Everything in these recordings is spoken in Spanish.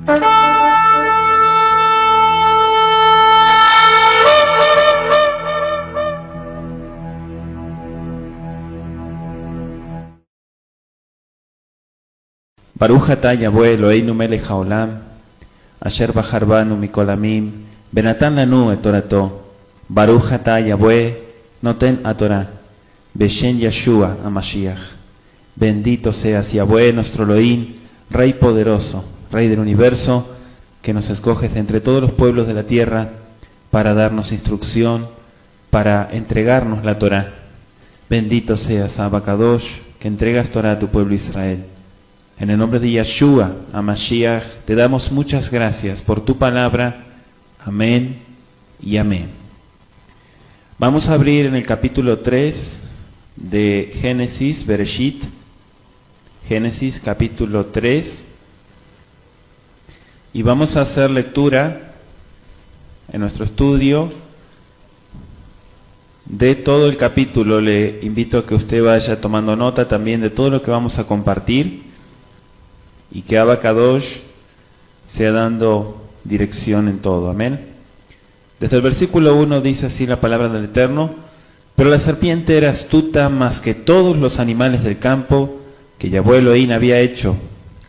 Baruch atah Yahweh Eloheinu melech haolam, asher bahar banu mikol amim, benatan lanu et torato. Baruch atah Yahweh noten haTorah, beshem Yeshua HaMashiach. Bendito seas Yahweh, nuestro Elohim, Rey poderoso, Rey del universo, que nos escoges de entre todos los pueblos de la tierra para darnos instrucción, para entregarnos la Torah. Bendito seas Abba Kadosh, que entregas Torah a tu pueblo Israel. En el nombre de Yeshua HaMashiach te damos muchas gracias por tu palabra. Amén y amén. Vamos a abrir en el capítulo 3 de Génesis, Bereshit. Génesis capítulo 3. Y vamos a hacer lectura en nuestro estudio de todo el capítulo. Le invito a que usted vaya tomando nota también de todo lo que vamos a compartir. Y que Abba Kadosh sea dando dirección en todo. Amén. Desde el versículo 1 dice así la palabra del Eterno: pero la serpiente era astuta más que todos los animales del campo que Yahweh Elohim había hecho,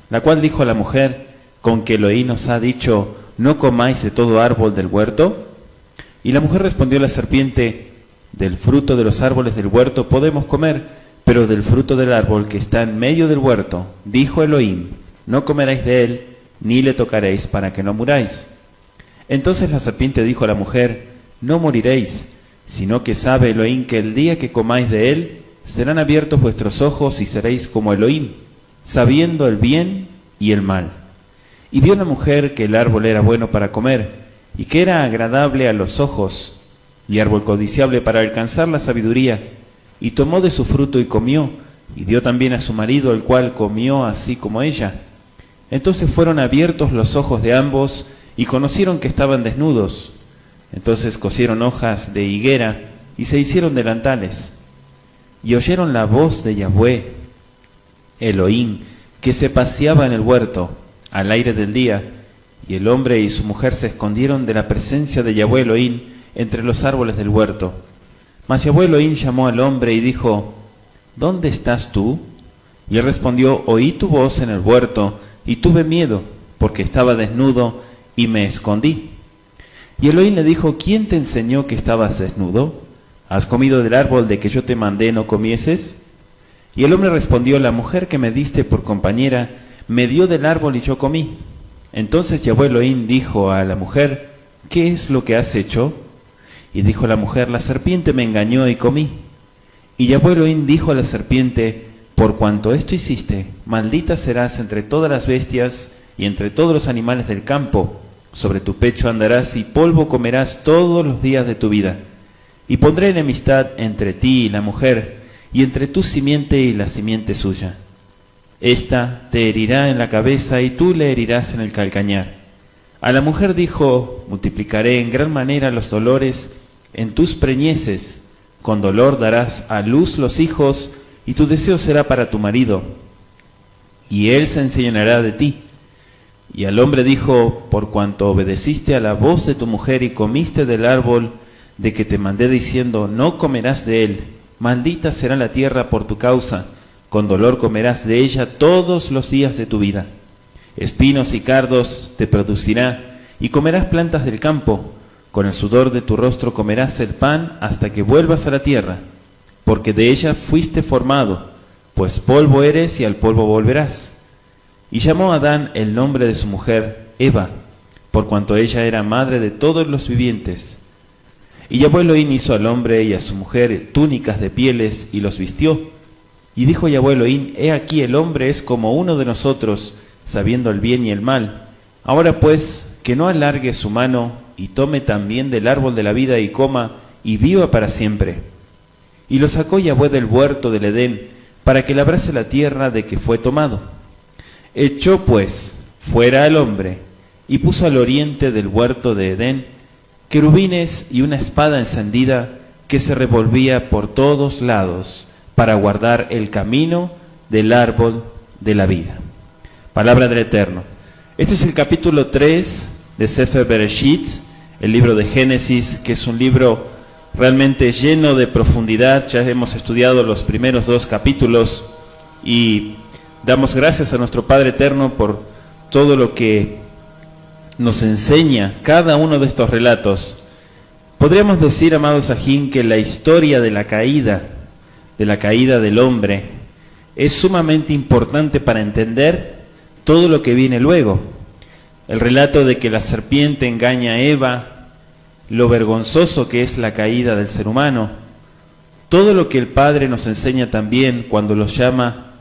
la cual dijo a la mujer: ¿con que Elohim nos ha dicho, no comáis de todo árbol del huerto? Y la mujer respondió a la serpiente: del fruto de los árboles del huerto podemos comer, pero del fruto del árbol que está en medio del huerto, dijo Elohim, no comeréis de él, ni le tocaréis para que no muráis. Entonces la serpiente dijo a la mujer: no moriréis, sino que sabe Elohim que el día que comáis de él, serán abiertos vuestros ojos y seréis como Elohim, sabiendo el bien y el mal. Y vio la mujer que el árbol era bueno para comer, y que era agradable a los ojos, y árbol codiciable para alcanzar la sabiduría, y tomó de su fruto y comió, y dio también a su marido, el cual comió así como ella. Entonces fueron abiertos los ojos de ambos, y conocieron que estaban desnudos. Entonces cosieron hojas de higuera, y se hicieron delantales. Y oyeron la voz de Yahweh, Elohim, que se paseaba en el huerto, al aire del día, y el hombre y su mujer se escondieron de la presencia de Yahweh Elohim entre los árboles del huerto. Mas Yahweh Elohim llamó al hombre y dijo: ¿dónde estás tú? Y él respondió: oí tu voz en el huerto, y tuve miedo, porque estaba desnudo, y me escondí. Y Elohim le dijo: ¿quién te enseñó que estabas desnudo? ¿Has comido del árbol de que yo te mandé no comieses? Y el hombre respondió: la mujer que me diste por compañera me dio del árbol y yo comí. Entonces Yahweh Elohim dijo a la mujer: ¿qué es lo que has hecho? Y dijo la mujer: la serpiente me engañó y comí. Y Yahweh Elohim dijo a la serpiente: por cuanto esto hiciste, maldita serás entre todas las bestias y entre todos los animales del campo. Sobre tu pecho andarás y polvo comerás todos los días de tu vida. Y pondré enemistad entre ti y la mujer, y entre tu simiente y la simiente suya. Esta te herirá en la cabeza y tú le herirás en el calcañar. A la mujer dijo: multiplicaré en gran manera los dolores en tus preñeces, con dolor darás a luz los hijos, y tu deseo será para tu marido, y él se enseñará de ti. Y al hombre dijo: por cuanto obedeciste a la voz de tu mujer y comiste del árbol de que te mandé diciendo, no comerás de él, maldita será la tierra por tu causa, con dolor comerás de ella todos los días de tu vida. Espinos y cardos te producirá, y comerás plantas del campo. Con el sudor de tu rostro comerás el pan hasta que vuelvas a la tierra, porque de ella fuiste formado, pues polvo eres y al polvo volverás. Y llamó a Adán el nombre de su mujer Eva, por cuanto ella era madre de todos los vivientes. Y Yahweh Elohim hizo al hombre y a su mujer túnicas de pieles y los vistió. Y dijo Yahweh Elohim: he aquí el hombre es como uno de nosotros, sabiendo el bien y el mal. Ahora pues, que no alargue su mano y tome también del árbol de la vida y coma y viva para siempre. Y lo sacó Yahweh del huerto del Edén, para que labrase la tierra de que fue tomado. Echó pues fuera al hombre, y puso al oriente del huerto de Edén querubines y una espada encendida que se revolvía por todos lados, para guardar el camino del árbol de la vida. Palabra del Eterno. Este es el capítulo 3 de Sefer Bereshit, el libro de Génesis, que es un libro realmente lleno de profundidad. Ya hemos estudiado los primeros 2 capítulos y damos gracias a nuestro Padre Eterno por todo lo que nos enseña cada uno de estos relatos. Podríamos decir, amados Sajín, que la historia de la caída del hombre es sumamente importante para entender todo lo que viene luego. El relato de que la serpiente engaña a Eva, lo vergonzoso que es la caída del ser humano, todo lo que el Padre nos enseña también cuando los llama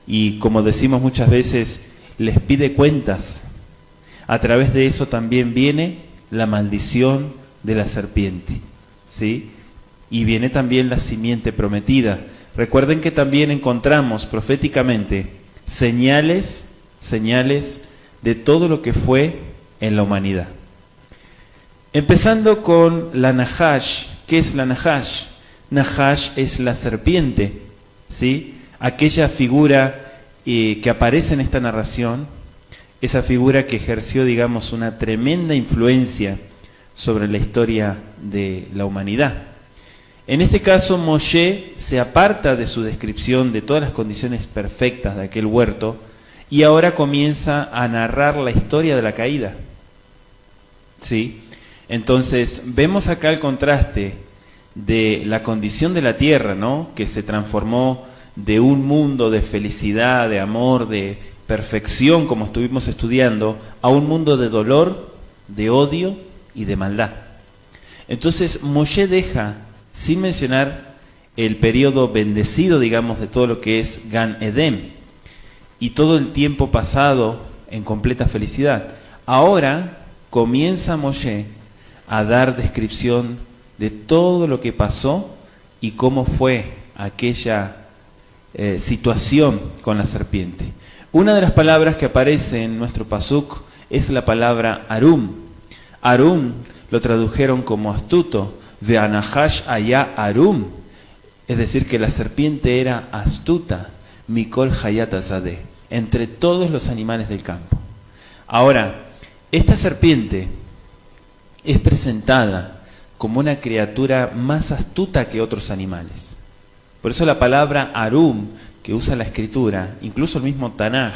y, como decimos muchas veces, les pide cuentas. A través de eso también viene la maldición de la serpiente, ¿sí? Y viene también la simiente prometida. Recuerden que también encontramos proféticamente señales de todo lo que fue en la humanidad. Empezando con la Nahash. ¿Qué es la Nahash? Nahash es la serpiente, ¿sí? Aquella figura que aparece en esta narración, esa figura que ejerció, digamos, una tremenda influencia sobre la historia de la humanidad. En este caso, Moshe se aparta de su descripción de todas las condiciones perfectas de aquel huerto y ahora comienza a narrar la historia de la caída, ¿sí? Entonces, vemos acá el contraste de la condición de la tierra, ¿no? Que se transformó de un mundo de felicidad, de amor, de perfección, como estuvimos estudiando, a un mundo de dolor, de odio y de maldad. Entonces, Moshe deja, sin mencionar el periodo bendecido, digamos, de todo lo que es Gan Edén, y todo el tiempo pasado en completa felicidad. Ahora comienza Moshe a dar descripción de todo lo que pasó y cómo fue aquella situación con la serpiente. Una de las palabras que aparece en nuestro pasuk es la palabra Arum. Arum lo tradujeron como astuto, de Anahash allá Arum, es decir, que la serpiente era astuta, Mikol Hayat Azadeh, entre todos los animales del campo. Ahora, esta serpiente es presentada como una criatura más astuta que otros animales. Por eso la palabra Arum, que usa la escritura, incluso el mismo Tanaj,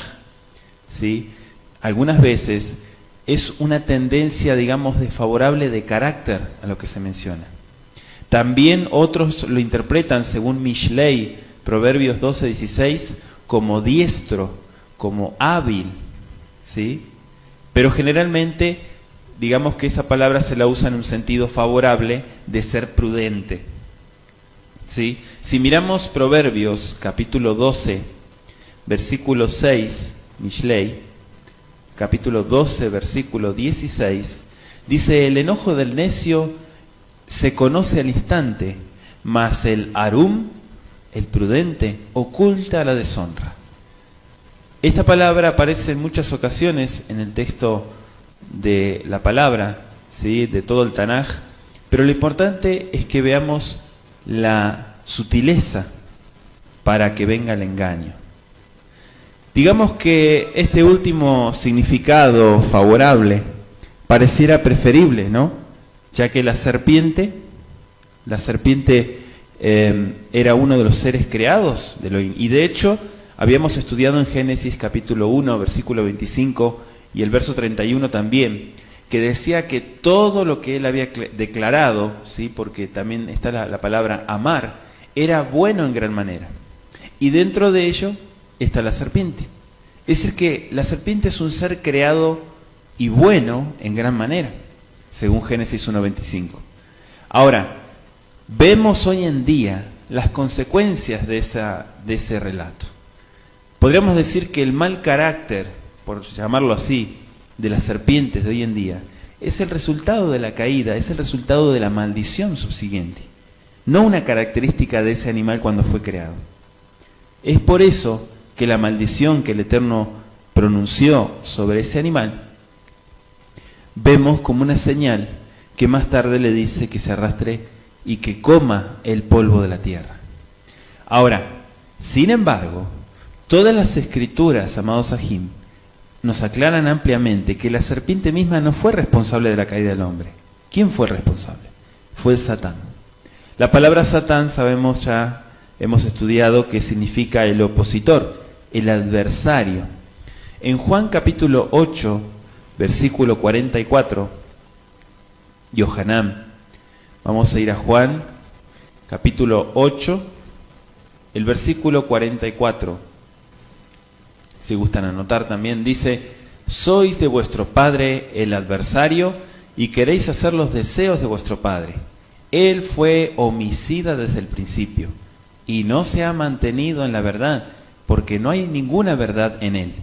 ¿sí? Algunas veces es una tendencia, digamos, desfavorable de carácter a lo que se menciona. También otros lo interpretan, según Mishlei, Proverbios 12:16, como diestro, como hábil, ¿sí? Pero generalmente, digamos que esa palabra se la usa en un sentido favorable de ser prudente, ¿sí? Si miramos Proverbios, capítulo 12, versículo 6, Mishlei, capítulo 12, versículo 16, dice: el enojo del necio se conoce al instante, mas el Arum, el prudente, oculta la deshonra. Esta palabra aparece en muchas ocasiones en el texto de la palabra, ¿sí? De todo el Tanaj, pero lo importante es que veamos la sutileza para que venga el engaño. Digamos que este último significado favorable pareciera preferible, ¿no? Ya que la serpiente era uno de los seres creados de Elohim. Y de hecho, habíamos estudiado en Génesis capítulo 1, versículo 25 y el verso 31 también, que decía que todo lo que él había declarado, ¿sí? Porque también está la palabra amar, era bueno en gran manera. Y dentro de ello está la serpiente. Es decir, que la serpiente es un ser creado y bueno en gran manera, según Génesis 1:25. Ahora, vemos hoy en día las consecuencias de ese relato. Podríamos decir que el mal carácter, por llamarlo así, de las serpientes de hoy en día, es el resultado de la caída, es el resultado de la maldición subsiguiente, no una característica de ese animal cuando fue creado. Es por eso que la maldición que el Eterno pronunció sobre ese animal, vemos como una señal que más tarde le dice que se arrastre y que coma el polvo de la tierra. Ahora, sin embargo, todas las escrituras, amados Sahim, nos aclaran ampliamente que la serpiente misma no fue responsable de la caída del hombre. ¿Quién fue responsable? Fue el Satán. La palabra Satán, sabemos ya, hemos estudiado que significa el opositor, el adversario. En Juan capítulo 8, versículo 44, Yohanan, vamos a ir a Juan capítulo 8, el versículo 44. Si gustan anotar también, dice: sois de vuestro padre el adversario y queréis hacer los deseos de vuestro padre. Él fue homicida desde el principio y no se ha mantenido en la verdad, porque no hay ninguna verdad en él.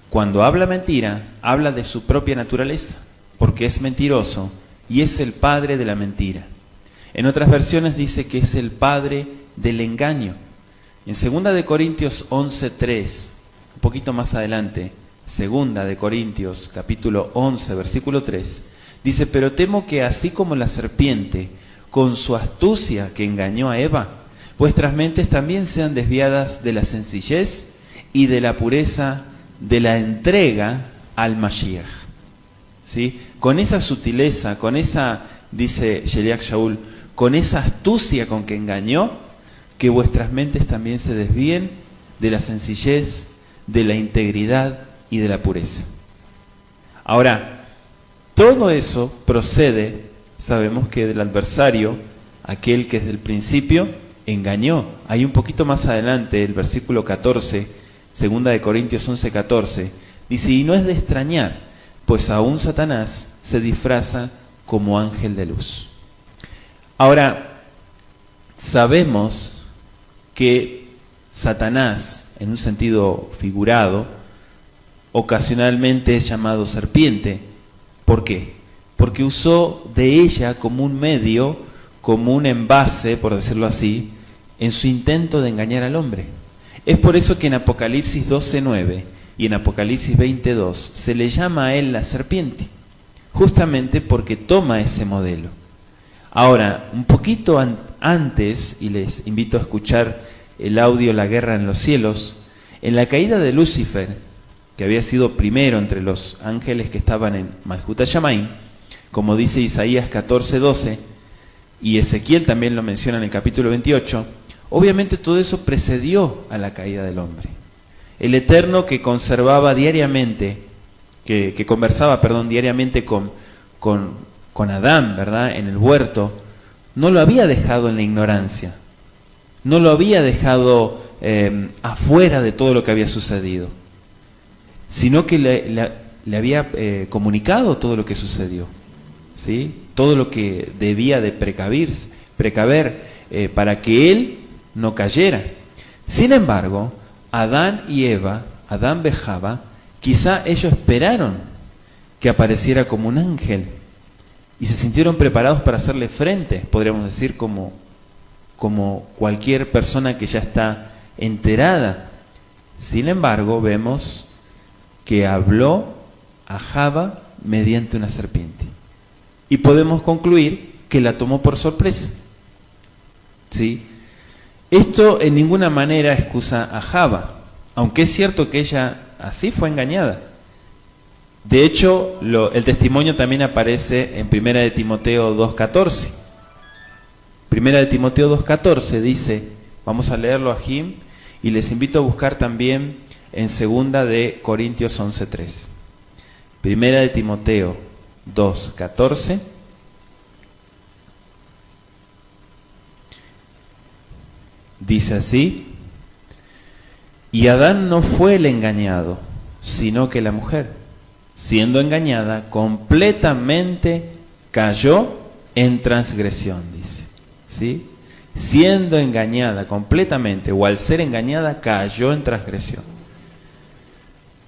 Cuando habla mentira, habla de su propia naturaleza, porque es mentiroso y es el padre de la mentira. En otras versiones dice que es el padre del engaño. En 2 de Corintios 11:3, un poquito más adelante, 2 de Corintios capítulo 11, versículo 3, dice: pero temo que así como la serpiente, con su astucia que engañó a Eva, vuestras mentes también sean desviadas de la sencillez y de la pureza de la entrega al Mashiach. ¿Sí? Con esa sutileza, con esa, dice Sheliach Shaul, con esa astucia con que engañó, que vuestras mentes también se desvíen de la sencillez, de la integridad y de la pureza. Ahora, todo eso procede, sabemos que del adversario, aquel que desde el principio engañó. Hay un poquito más adelante, el versículo 14, 2 de Corintios 11:14, dice: y no es de extrañar, pues aún Satanás se disfraza como ángel de luz. Ahora, sabemos que Satanás, en un sentido figurado, ocasionalmente es llamado serpiente. ¿Por qué? Porque usó de ella como un medio, como un envase, por decirlo así, en su intento de engañar al hombre. Es por eso que en Apocalipsis 12:9 y en Apocalipsis 20:2 se le llama a él la serpiente, justamente porque toma ese modelo. Ahora, un poquito antes, y les invito a escuchar el audio La guerra en los cielos, en la caída de Lucifer, que había sido primero entre los ángeles que estaban en Malhut HaShamayim, como dice Isaías 14:12, y Ezequiel también lo menciona en el capítulo 28, obviamente todo eso precedió a la caída del hombre. El Eterno que conversaba diariamente con Adán, ¿verdad?, en el huerto, no lo había dejado en la ignorancia, no lo había dejado afuera de todo lo que había sucedido, sino que le había comunicado todo lo que sucedió, ¿sí? Todo lo que debía de precaver para que él no cayera. Sin embargo, Adán y Eva, Adán y Java, quizá ellos esperaron que apareciera como un ángel y se sintieron preparados para hacerle frente, podríamos decir, como cualquier persona que ya está enterada. Sin embargo, vemos que habló a Java mediante una serpiente. Y podemos concluir que la tomó por sorpresa. ¿Sí? Esto en ninguna manera excusa a Java, aunque es cierto que ella así fue engañada. De hecho, el testimonio también aparece en 1 de Timoteo 2:14. 1 de Timoteo 2:14 dice, vamos a leerlo a Jim, y les invito a buscar también en 2 de Corintios 11:3. 1 de Timoteo 2:14. Dice así: y Adán no fue el engañado, sino que la mujer, siendo engañada, completamente cayó en transgresión, dice. ¿Sí? Siendo engañada completamente, o al ser engañada, cayó en transgresión.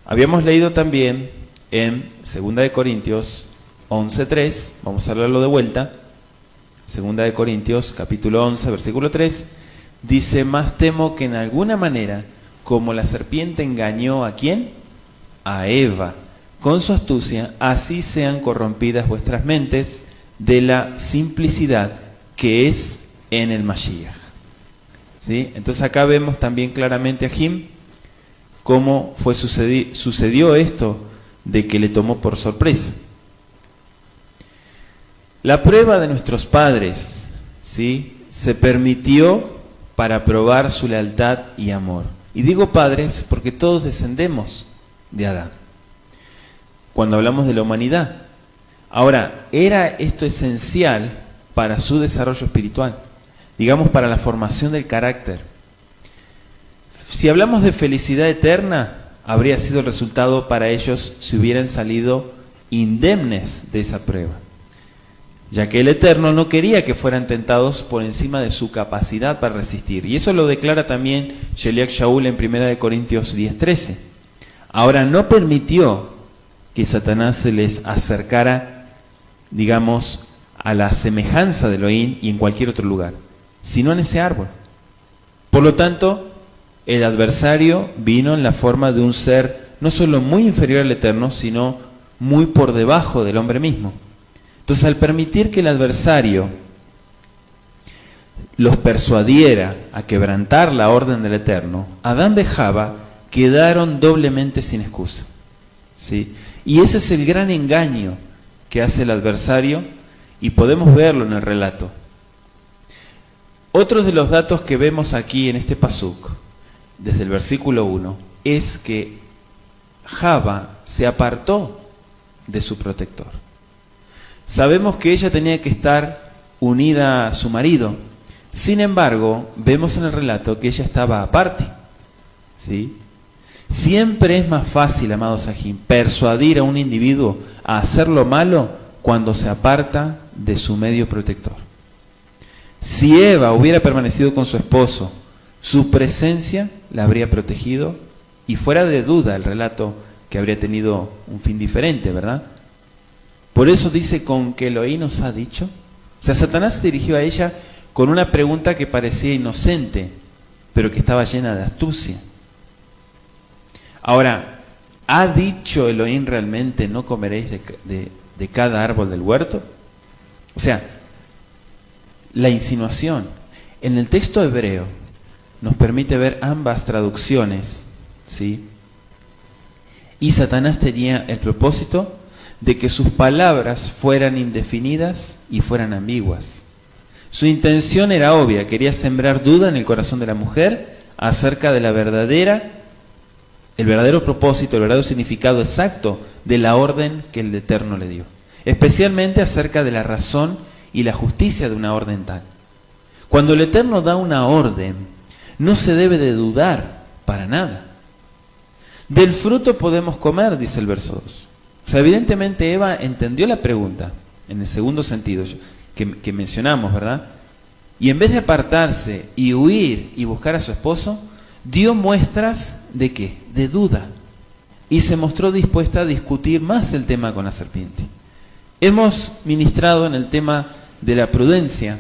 Habíamos leído también en 2 de Corintios 11:3, vamos a leerlo de vuelta. 2 de Corintios capítulo 11, versículo 3, dice: más temo que en alguna manera, como la serpiente engañó ¿a quién? A Eva, con su astucia, así sean corrompidas vuestras mentes de la simplicidad que es en el Mashiach. ¿Sí? Entonces acá vemos también claramente a Jim cómo sucedió esto de que le tomó por sorpresa. La prueba de nuestros padres, ¿sí?, se permitió para probar su lealtad y amor. Y digo padres porque todos descendemos de Adán, cuando hablamos de la humanidad. Ahora, ¿era esto esencial para su desarrollo espiritual? Digamos, para la formación del carácter. Si hablamos de felicidad eterna, habría sido el resultado para ellos si hubieran salido indemnes de esa prueba, ya que el Eterno no quería que fueran tentados por encima de su capacidad para resistir. Y eso lo declara también Sheliach Shaul en 1 Corintios 10:13. Ahora, no permitió que Satanás se les acercara, digamos, a la semejanza de Elohim y en cualquier otro lugar, sino en ese árbol. Por lo tanto, el adversario vino en la forma de un ser no solo muy inferior al Eterno, sino muy por debajo del hombre mismo. Entonces, al permitir que el adversario los persuadiera a quebrantar la orden del Eterno, Adán y Java quedaron doblemente sin excusa, ¿sí? Y ese es el gran engaño que hace el adversario, y podemos verlo en el relato. Otro de los datos que vemos aquí en este pasuk, desde el versículo 1, es que Java se apartó de su protector. Sabemos que ella tenía que estar unida a su marido. Sin embargo, vemos en el relato que ella estaba aparte, ¿sí? Siempre es más fácil, amados Sahim, persuadir a un individuo a hacer lo malo cuando se aparta de su medio protector. Si Eva hubiera permanecido con su esposo, su presencia la habría protegido, y fuera de duda el relato que habría tenido un fin diferente, ¿verdad? Por eso dice, con que Elohim nos ha dicho. O sea, Satanás se dirigió a ella con una pregunta que parecía inocente, pero que estaba llena de astucia. Ahora, ¿ha dicho Elohim realmente no comeréis de cada árbol del huerto? O sea, la insinuación en el texto hebreo nos permite ver ambas traducciones, ¿sí? Y Satanás tenía el propósito de que sus palabras fueran indefinidas y fueran ambiguas. Su intención era obvia, quería sembrar duda en el corazón de la mujer acerca de el verdadero propósito, el verdadero significado exacto de la orden que el Eterno le dio, especialmente acerca de la razón y la justicia de una orden tal. Cuando el Eterno da una orden, no se debe de dudar para nada. Del fruto podemos comer, dice el verso 2. O sea, evidentemente Eva entendió la pregunta en el segundo sentido que mencionamos, ¿verdad? Y en vez de apartarse y huir y buscar a su esposo, dio muestras de ¿qué? De duda. Y se mostró dispuesta a discutir más el tema con la serpiente. Hemos ministrado en el tema de la prudencia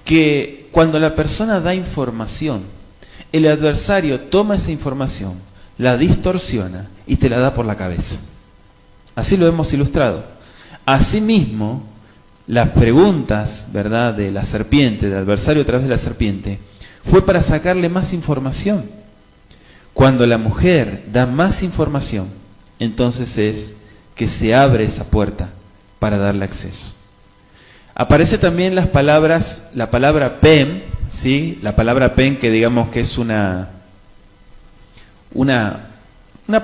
que cuando la persona da información, el adversario toma esa información, la distorsiona y te la da por la cabeza. Así lo hemos ilustrado. Asimismo, las preguntas, ¿verdad?, de la serpiente, del adversario a través de la serpiente, fue para sacarle más información. Cuando la mujer da más información, entonces es que se abre esa puerta para darle acceso. Aparece también la palabra pem, ¿sí? La palabra pem, que digamos que es una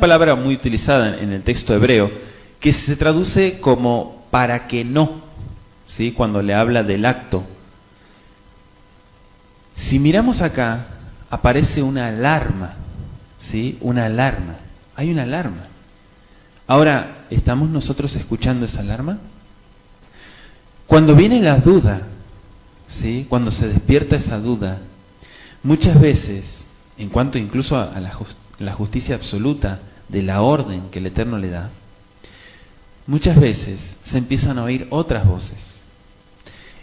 palabra muy utilizada en el texto hebreo, que se traduce como para que no, ¿sí? Cuando le habla del acto. Si miramos acá, aparece una alarma, ¿sí? Una alarma. Hay una alarma. Ahora, ¿estamos nosotros escuchando esa alarma? Cuando viene la duda, ¿sí? Cuando se despierta esa duda, muchas veces, en cuanto incluso a la justicia absoluta de la orden que el Eterno le da, muchas veces se empiezan a oír otras voces.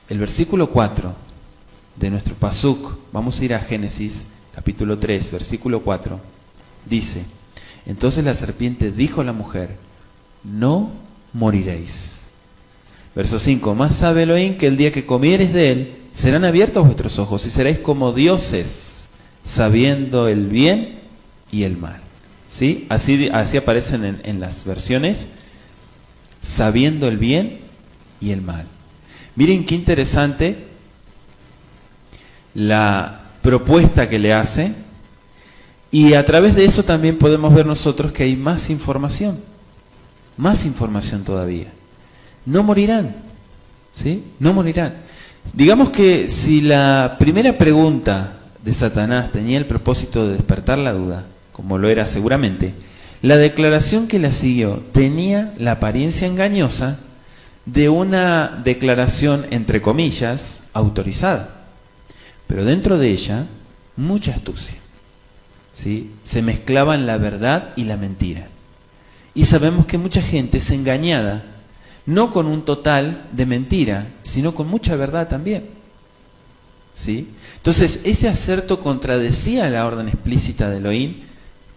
El versículo 4 de nuestro pasuk, vamos a ir a Génesis capítulo 3, versículo 4, dice: entonces la serpiente dijo a la mujer: no moriréis. Verso 5, más sabe Elohim que el día que comiereis de él, serán abiertos vuestros ojos y seréis como dioses, sabiendo el bien y el mal. ¿sí? Así aparecen en las versiones, sabiendo el bien y el mal. Miren qué interesante la propuesta que le hace, y a través de eso también podemos ver nosotros que hay más información todavía. No morirán, ¿sí? No morirán. Digamos que si la primera pregunta de Satanás tenía el propósito de despertar la duda, como lo era seguramente, la declaración que la siguió tenía la apariencia engañosa de una declaración, entre comillas, autorizada. Pero dentro de ella, mucha astucia, ¿sí? Se mezclaban la verdad y la mentira. Y sabemos que mucha gente es engañada, no con un total de mentira, sino con mucha verdad también, ¿sí? Entonces, ese acerto contradecía la orden explícita de Elohim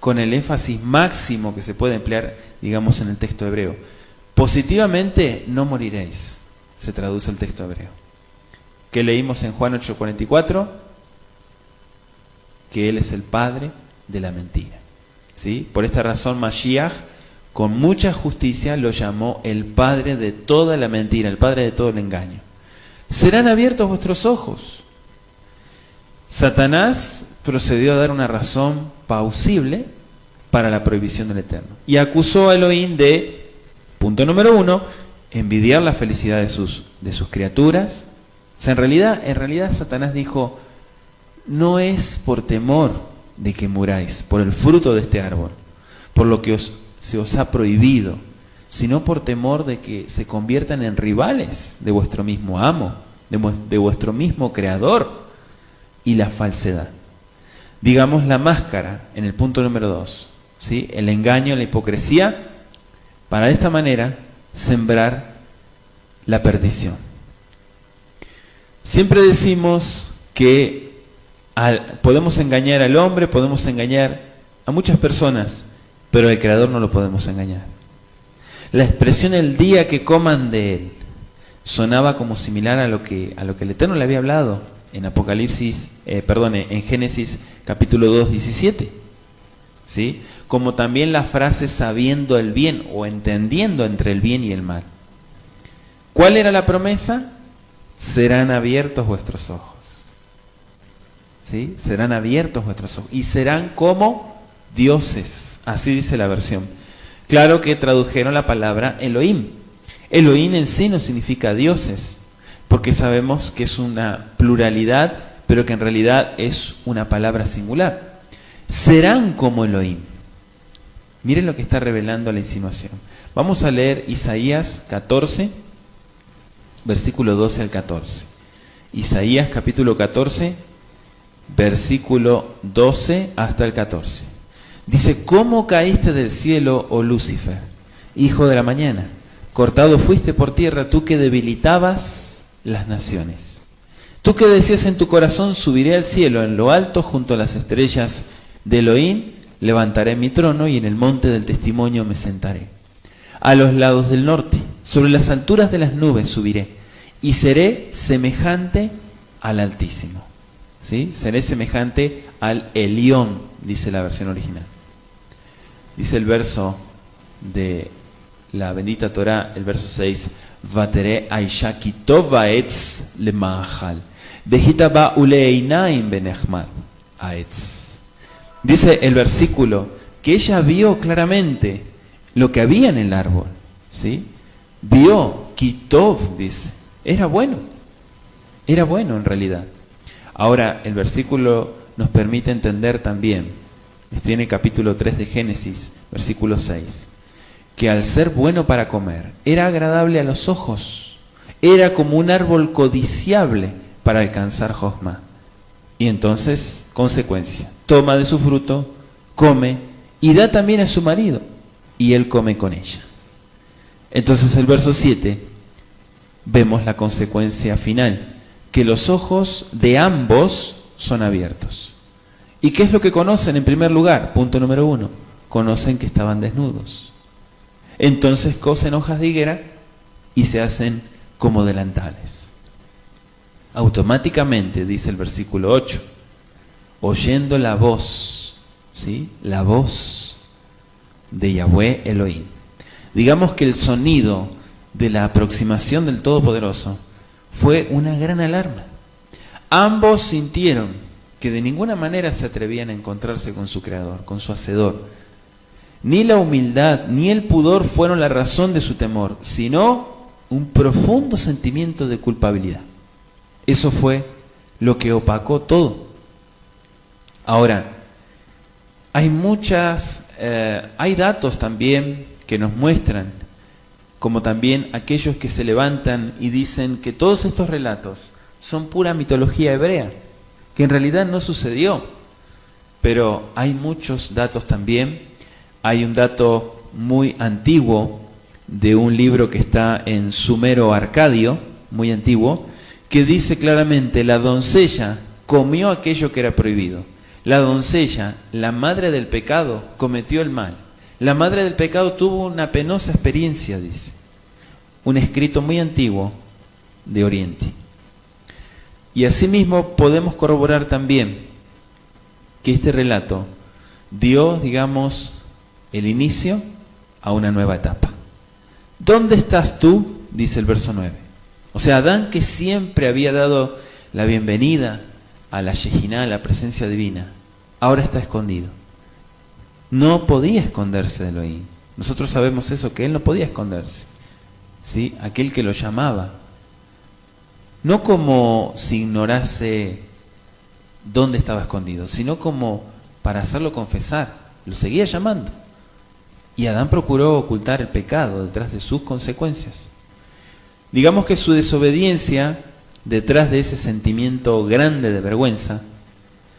con el énfasis máximo que se puede emplear, digamos, en el texto hebreo. Positivamente, no moriréis, se traduce el texto hebreo. ¿Qué leímos en Juan 8:44? Que Él es el padre de la mentira, ¿sí? Por esta razón, Mashiach, con mucha justicia, lo llamó el padre de toda la mentira, el padre de todo el engaño. Serán abiertos vuestros ojos. Satanás procedió a dar una razón plausible para la prohibición del Eterno y acusó a Elohim de, punto número 1, envidiar la felicidad de sus criaturas. O sea, en realidad Satanás dijo: no es por temor de que muráis por el fruto de este árbol, por lo que se os ha prohibido, sino por temor de que se conviertan en rivales de vuestro mismo amo, de vuestro mismo creador, y la falsedad. Digamos la máscara en el punto número 2, ¿sí? El engaño, la hipocresía, para de esta manera sembrar la perdición. Siempre decimos que podemos engañar al hombre, podemos engañar a muchas personas, pero al Creador no lo podemos engañar. La expresión "el día que coman de él" sonaba como similar a lo que el Eterno le había hablado en en Génesis capítulo 2, 17, ¿sí? Como también la frase "sabiendo el bien" o entendiendo entre el bien y el mal. ¿Cuál era la promesa? Serán abiertos vuestros ojos, ¿sí? Serán abiertos vuestros ojos y serán como dioses, así dice la versión. Claro que tradujeron la palabra Elohim. Elohim en sí no significa dioses, porque sabemos que es una pluralidad, pero que en realidad es una palabra singular. Serán como Elohim. Miren lo que está revelando la insinuación. Vamos a leer Isaías 14, versículo 12 al 14. Isaías capítulo 14, versículo 12 hasta el 14. Dice: ¿cómo caíste del cielo, oh Lucifer, hijo de la mañana? Cortado fuiste por tierra, tú que debilitabas las naciones. Tú que decías en tu corazón: subiré al cielo, en lo alto, junto a las estrellas de Elohim, levantaré mi trono y en el monte del testimonio me sentaré. A los lados del norte, sobre las alturas de las nubes subiré y seré semejante al Altísimo. ¿Sí? Seré semejante al Elión, dice la versión original. Dice el verso de la bendita Torá, el verso 6: Vatere aisha kitov haetz lemahal, vejita ba uleinaim benechmad haetz. Dice el versículo que ella vio claramente lo que había en el árbol, ¿sí? Vio, kitov, dice, era bueno en realidad. Ahora el versículo nos permite entender también, estoy en el capítulo 3 de Génesis, versículo 6, que al ser bueno para comer, era agradable a los ojos, era como un árbol codiciable para alcanzar josma. Y entonces, consecuencia, toma de su fruto, come y da también a su marido, y él come con ella. Entonces el verso 7, vemos la consecuencia final, que los ojos de ambos son abiertos. ¿Y qué es lo que conocen en primer lugar? Punto número 1, conocen que estaban desnudos. Entonces cosen hojas de higuera y se hacen como delantales. Automáticamente, dice el versículo 8, oyendo la voz, ¿sí? La voz de Yahweh Elohim. Digamos que el sonido de la aproximación del Todopoderoso fue una gran alarma. Ambos sintieron que de ninguna manera se atrevían a encontrarse con su Creador, con su Hacedor. Ni la humildad ni el pudor fueron la razón de su temor, sino un profundo sentimiento de culpabilidad. Eso fue lo que opacó todo. Ahora, hay datos también que nos muestran, como también aquellos que se levantan y dicen que todos estos relatos son pura mitología hebrea, que en realidad no sucedió. Pero hay muchos datos también. Hay un dato muy antiguo de un libro que está en Sumero Arcadio, muy antiguo, que dice claramente: la doncella comió aquello que era prohibido. La doncella, la madre del pecado, cometió el mal. La madre del pecado tuvo una penosa experiencia, dice. Un escrito muy antiguo de Oriente. Y asimismo podemos corroborar también que este relato dio, digamos, el inicio a una nueva etapa. ¿Dónde estás tú?, dice el verso 9. O sea, Adán, que siempre había dado la bienvenida a la Shejiná, a la presencia divina, ahora está escondido. No podía esconderse de Elohim. Nosotros sabemos eso, que él no podía esconderse, ¿sí? Aquel que lo llamaba, no como si ignorase dónde estaba escondido, sino como para hacerlo confesar, lo seguía llamando. Y Adán procuró ocultar el pecado detrás de sus consecuencias. Digamos que su desobediencia, detrás de ese sentimiento grande de vergüenza,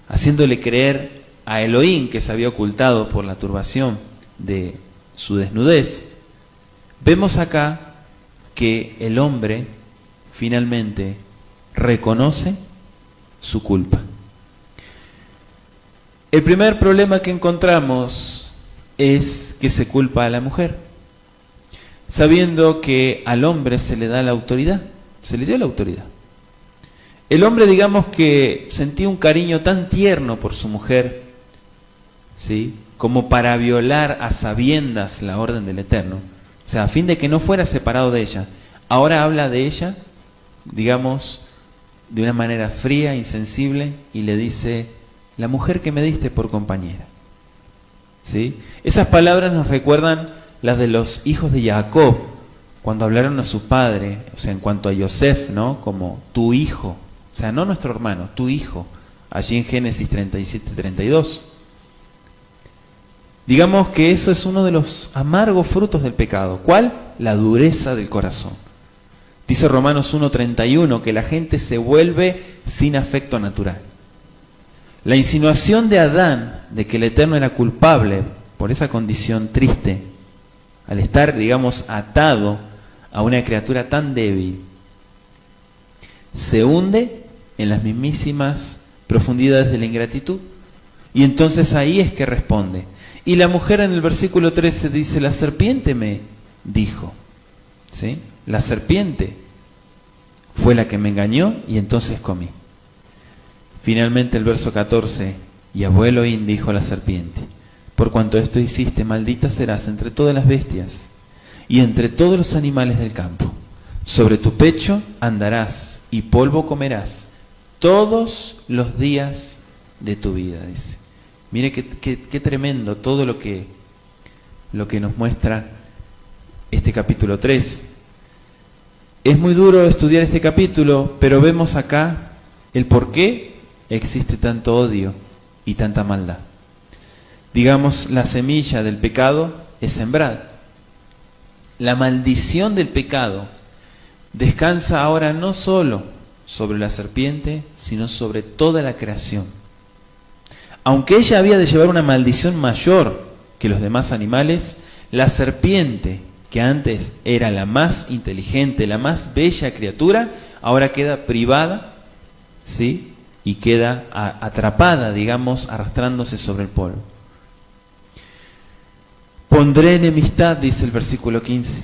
haciéndole creer a Elohim que se había ocultado por la turbación de su desnudez, vemos acá que el hombre finalmente reconoce su culpa. El primer problema que encontramos es que se culpa a la mujer, sabiendo que al hombre se le da la autoridad, se le dio la autoridad. El hombre, digamos que sentía un cariño tan tierno por su mujer, ¿sí?, como para violar a sabiendas la orden del Eterno, o sea, a fin de que no fuera separado de ella. Ahora habla de ella, digamos, de una manera fría, insensible, y le dice: la mujer que me diste por compañera. ¿Sí? Esas palabras nos recuerdan las de los hijos de Jacob, cuando hablaron a su padre, o sea, en cuanto a Yosef, ¿no?, como tu hijo, o sea, no nuestro hermano, tu hijo, allí en Génesis 37-32. Digamos que eso es uno de los amargos frutos del pecado. ¿Cuál? La dureza del corazón. Dice Romanos 1:31 que la gente se vuelve sin afecto natural. La insinuación de Adán de que el Eterno era culpable por esa condición triste, al estar, digamos, atado a una criatura tan débil, se hunde en las mismísimas profundidades de la ingratitud. Y entonces ahí es que responde. Y la mujer en el versículo 13 dice: la serpiente me dijo, ¿sí? La serpiente fue la que me engañó y entonces comí. Finalmente el verso 14: Yahweh Elohim dijo a la serpiente: por cuanto esto hiciste, maldita serás entre todas las bestias y entre todos los animales del campo. Sobre tu pecho andarás y polvo comerás todos los días de tu vida, dice. Mire qué tremendo todo lo que nos muestra este capítulo 3. Es muy duro estudiar este capítulo, pero vemos acá el por qué existe tanto odio y tanta maldad. Digamos, la semilla del pecado es sembrada. La maldición del pecado descansa ahora no solo sobre la serpiente, sino sobre toda la creación. Aunque ella había de llevar una maldición mayor que los demás animales, la serpiente, que antes era la más inteligente, la más bella criatura, ahora queda privada, ¿sí?, y queda atrapada, digamos, arrastrándose sobre el polvo. Pondré enemistad, dice el versículo 15,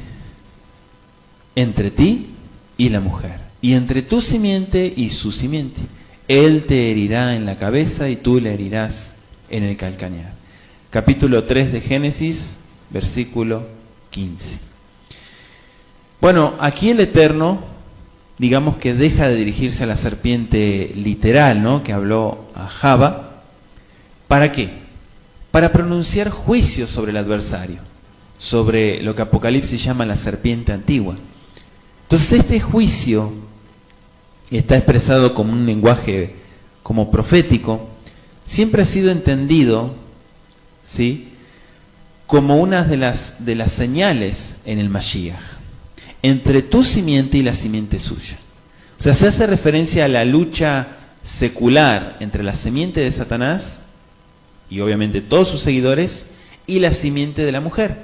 entre ti y la mujer, y entre tu simiente y su simiente. Él te herirá en la cabeza y tú le herirás en el calcañar. Capítulo 3 de Génesis, versículo 15. Bueno, aquí el Eterno, digamos que deja de dirigirse a la serpiente literal, ¿no?, que habló a Java. ¿Para qué? Para pronunciar juicio sobre el adversario, sobre lo que Apocalipsis llama la serpiente antigua. Entonces este juicio está expresado como un lenguaje como profético, siempre ha sido entendido, ¿sí?, como una de las señales en el Mashiach, entre tu simiente y la simiente suya. O sea, se hace referencia a la lucha secular entre la simiente de Satanás y obviamente todos sus seguidores y la simiente de la mujer.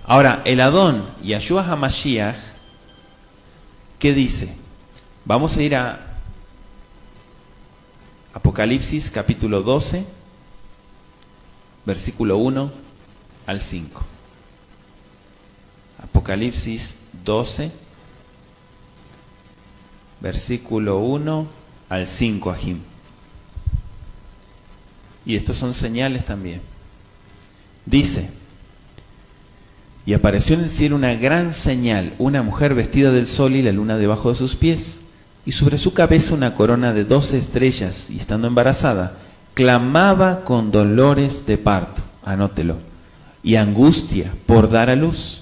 Ahora, el Adón, Yahshua HaMashiach, ¿qué dice? Vamos a ir a Apocalipsis capítulo 12, versículo 1 al 5. Apocalipsis 12, versículo 1 al 5, Ajim. Y estos son señales también. Dice: y apareció en el cielo una gran señal, una mujer vestida del sol y la luna debajo de sus pies, y sobre su cabeza una corona de 12 estrellas, y estando embarazada, clamaba con dolores de parto, anótelo, y angustia por dar a luz.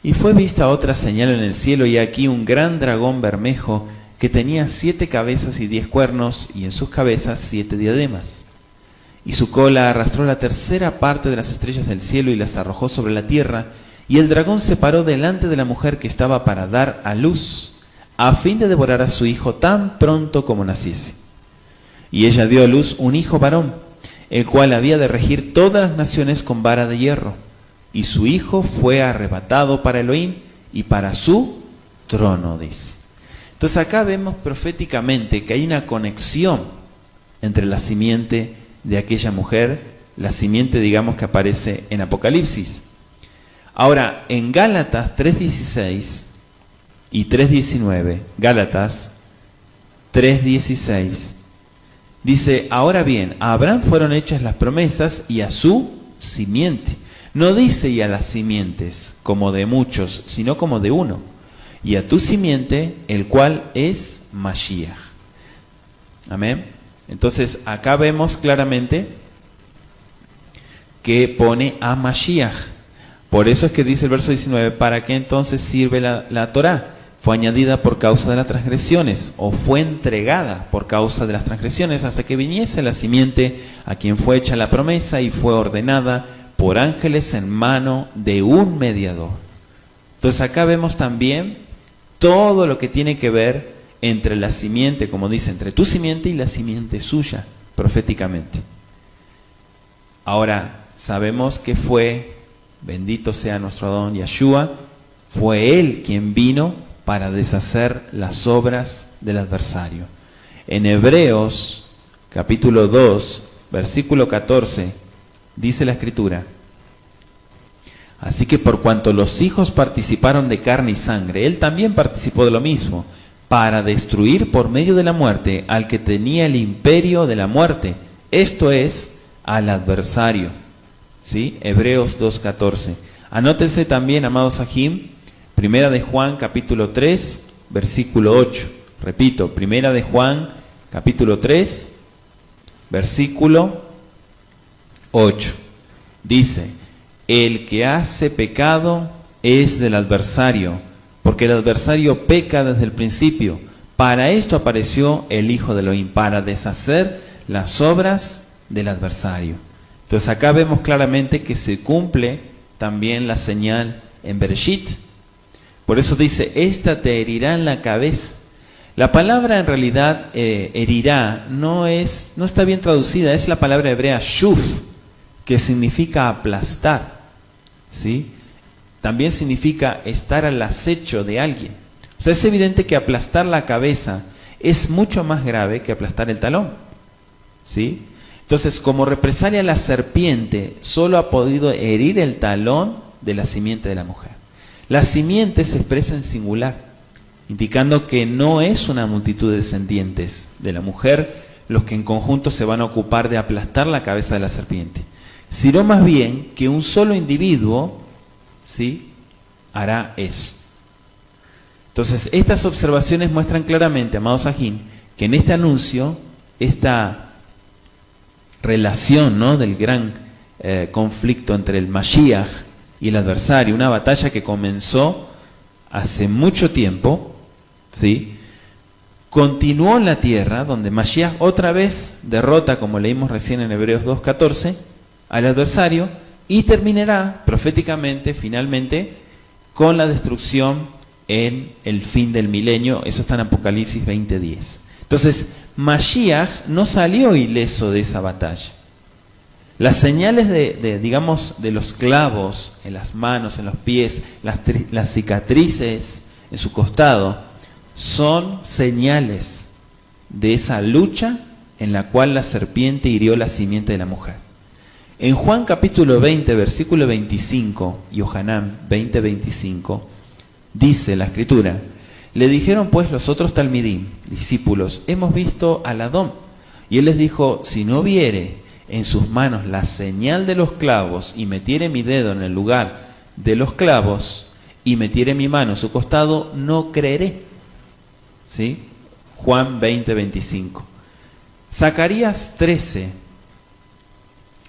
Y fue vista otra señal en el cielo, y aquí un gran dragón bermejo, que tenía 7 cabezas y 10 cuernos, y en sus cabezas 7 diademas. Y su cola arrastró la tercera parte de las estrellas del cielo y las arrojó sobre la tierra, y el dragón se paró delante de la mujer que estaba para dar a luz, a fin de devorar a su hijo tan pronto como naciese. Y ella dio a luz un hijo varón, el cual había de regir todas las naciones con vara de hierro, y su hijo fue arrebatado para Elohim y para su trono, dice. Entonces acá vemos proféticamente que hay una conexión entre la simiente de aquella mujer, la simiente, digamos, que aparece en Apocalipsis. Ahora, en Gálatas 3:16 y 3:19, Gálatas 3:16, dice: ahora bien, a Abraham fueron hechas las promesas y a su simiente. No dice y a las simientes, como de muchos, sino como de uno. Y a tu simiente, el cual es Mashiach. Amén. Entonces, acá vemos claramente que pone a Mashiach. Por eso es que dice el verso 19, ¿para qué entonces sirve la Torá? Fue añadida por causa de las transgresiones, o fue entregada por causa de las transgresiones, hasta que viniese la simiente a quien fue hecha la promesa y fue ordenada por ángeles en mano de un mediador. Entonces acá vemos también todo lo que tiene que ver entre la simiente, como dice, entre tu simiente y la simiente suya, proféticamente. Ahora, sabemos que fue, bendito sea nuestro Adón Yahshua, fue Él quien vino para deshacer las obras del adversario. En Hebreos, capítulo 2, versículo 14, dice la Escritura: así que por cuanto los hijos participaron de carne y sangre, Él también participó de lo mismo, para destruir por medio de la muerte al que tenía el imperio de la muerte, esto es, al adversario. ¿Sí? Hebreos 2:14. Anótense también, amados Ajim, Primera de Juan, capítulo 3, versículo 8. Repito, Primera de Juan, capítulo 3, versículo 8. Dice: el que hace pecado es del adversario, porque el adversario peca desde el principio. Para esto apareció el Hijo de Elohim, para deshacer las obras del adversario. Entonces acá vemos claramente que se cumple también la señal en Bereshit. Por eso dice: esta te herirá en la cabeza. La palabra en realidad herirá no está bien traducida, es la palabra hebrea shuf, que significa aplastar, ¿sí? También significa estar al acecho de alguien. O sea, es evidente que aplastar la cabeza es mucho más grave que aplastar el talón, ¿sí? Entonces, como represalia, la serpiente solo ha podido herir el talón de la simiente de la mujer. La simiente se expresa en singular, indicando que no es una multitud de descendientes de la mujer los que en conjunto se van a ocupar de aplastar la cabeza de la serpiente. sino más bien que un solo individuo, ¿sí?, hará eso. Entonces, estas observaciones muestran claramente, amados Sajín, que en este anuncio, esta relación, ¿no?, del gran conflicto entre el Mashiach y el adversario, una batalla que comenzó hace mucho tiempo, ¿sí?, continuó en la tierra, donde Mashiach otra vez derrota, como leímos recién en Hebreos 2:14, al adversario, y terminará proféticamente, finalmente, con la destrucción en el fin del milenio. Eso está en Apocalipsis 20:10. Entonces, Mashiach no salió ileso de esa batalla. Las señales digamos, de los clavos en las manos, en los pies, las cicatrices en su costado, son señales de esa lucha en la cual la serpiente hirió la simiente de la mujer. En Juan capítulo 20, versículo 25, Yohanan 20:25, dice la escritura: le dijeron pues los otros talmidim, discípulos, hemos visto al Adón. Y él les dijo: si no viere en sus manos la señal de los clavos, y metiere mi dedo en el lugar de los clavos, y metiere mi mano en su costado, no creeré. ¿Sí? Juan 20:25. Zacarías 13.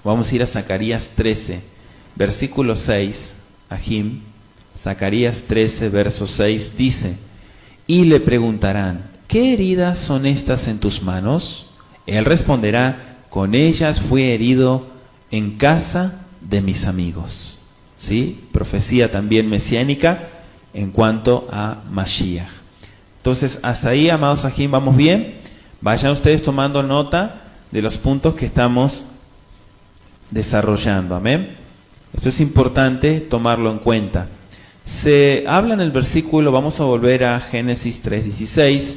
Vamos a ir a Zacarías 13, versículo 6, Ajim. Zacarías 13, verso 6 dice: y le preguntarán, ¿qué heridas son estas en tus manos? Él responderá: con ellas fui herido en casa de mis amigos. ¿Sí? Profecía también mesiánica en cuanto a Mashiach. Entonces, hasta ahí, amados Ajim, ¿vamos bien? Vayan ustedes tomando nota de los puntos que estamos desarrollando. Amén. Esto es importante tomarlo en cuenta. Se habla en el versículo, vamos a volver a Génesis 3:16.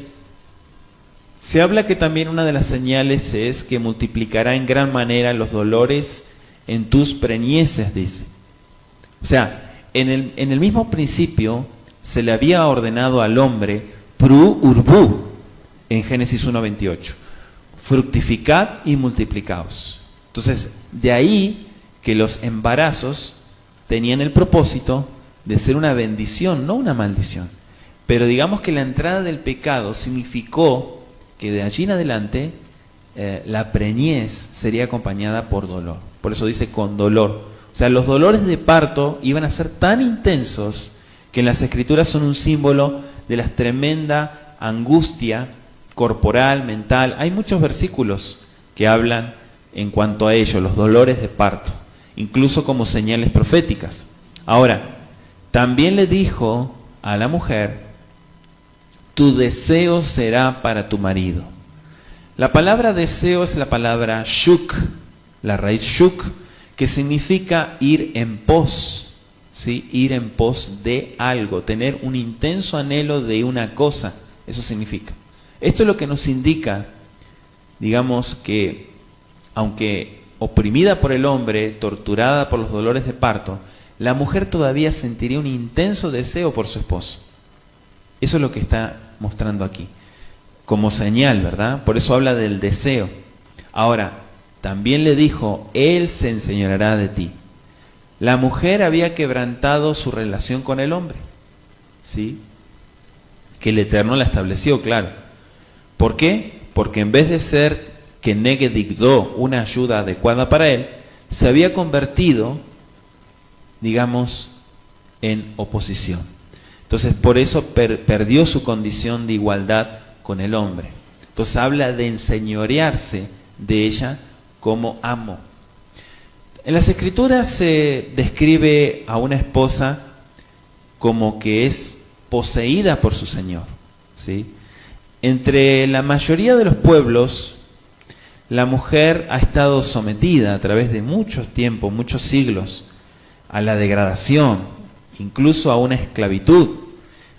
Se habla que también una de las señales es que multiplicará en gran manera los dolores en tus preñeces, dice. O sea, en el mismo principio se le había ordenado al hombre Pru urbu, en Génesis 1:28. Fructificad y multiplicaos. Entonces, de ahí que los embarazos tenían el propósito de ser una bendición, no una maldición. Pero digamos que la entrada del pecado significó que de allí en adelante la preñez sería acompañada por dolor. Por eso dice con dolor. O sea, los dolores de parto iban a ser tan intensos que en las Escrituras son un símbolo de la tremenda angustia corporal, mental. Hay muchos versículos que hablan en cuanto a ello, los dolores de parto, incluso como señales proféticas. Ahora, también le dijo a la mujer: tu deseo será para tu marido. La palabra deseo es la palabra shuk, la raíz shuk, que significa ir en pos. ¿Sí? Ir en pos de algo, tener un intenso anhelo de una cosa, eso significa. Esto es lo que nos indica, digamos, que aunque oprimida por el hombre, torturada por los dolores de parto, la mujer todavía sentiría un intenso deseo por su esposo. Eso es lo que está mostrando aquí, como señal, ¿verdad? Por eso habla del deseo. Ahora, también le dijo: él se enseñoreará de ti. La mujer había quebrantado su relación con el hombre, ¿sí? Que el Eterno la estableció, claro. ¿Por qué? Porque en vez de ser que Negedikdo, una ayuda adecuada para él, se había convertido, digamos, en oposición. Entonces, por eso perdió su condición de igualdad con el hombre. Entonces, habla de enseñorearse de ella como amo. En las Escrituras se describe a una esposa como que es poseída por su Señor, ¿sí? Entre la mayoría de los pueblos, la mujer ha estado sometida a través de muchos tiempos, muchos siglos, a la degradación, incluso a una esclavitud.